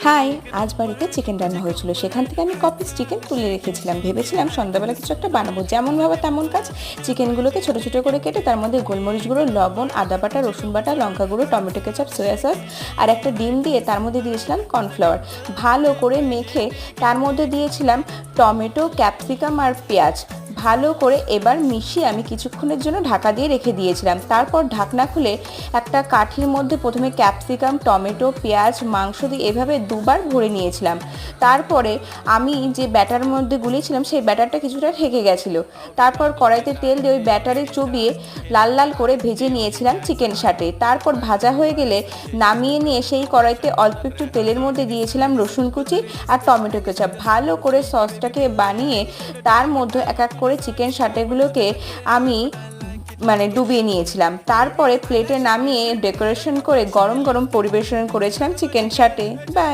High, আজ বাড়িতে chicken রান্না হয়েছিল। সেখান থেকে আমি কপিস চিকেন তুলে রেখেছিলাম। ভেবেছিলাম সন্ধ্যাবেলা কিছু একটা বানাবো। যেমন ভাবা তেমন কাজ। চিকেনগুলোকে ছোটো ছোটো করে কেটে তার মধ্যে গোলমরিচ গুঁড়ো, লবণ, আদা বাটা, রসুন বাটা, লঙ্কা গুঁড়ো, টমেটো কেচাপ, সয়া সস আর একটা ডিম দিয়ে তার মধ্যে দিয়েছিলাম কর্নফ্লাওয়ার। ভালো করে মেখে তার মধ্যে দিয়েছিলাম টমেটো, ক্যাপসিকাম আর পেঁয়াজ। ভালো করে এবার মিশিয়ে আমি কিছুক্ষণের জন্য ঢাকা দিয়ে রেখে দিয়েছিলাম। তারপর ঢাকনা খুলে একটা কাঠির মধ্যে প্রথমে ক্যাপসিকাম, টমেটো, পেঁয়াজ, মাংস দিয়ে এভাবে দুবার ভরে নিয়েছিলাম। তারপরে আমি যে ব্যাটার মধ্যে গুলিয়েছিলাম সেই ব্যাটারটা কিছুটা ঠেকে গেছিলো। তারপর কড়াইতে তেল দিয়ে ওই ব্যাটারে চুবিয়ে লাল লাল করে ভেজে নিয়েছিলাম চিকেন শাটে। তারপর ভাজা হয়ে গেলে নামিয়ে নিয়ে সেই কড়াইতে অল্প একটু তেলের মধ্যে দিয়েছিলাম রসুন কুচি আর টমেটো কেচাপ। ভালো করে সসটাকে বানিয়ে তার মধ্যে এক এক করে চিকেন শাটেগুলোকে আমি ডুবিয়ে নিয়েছিলাম। তারপরে প্লেটে নামিয়ে ডেকোরেশন করে গরম গরম পরিবেশন করেছিলাম চিকেন শাটে। বাই।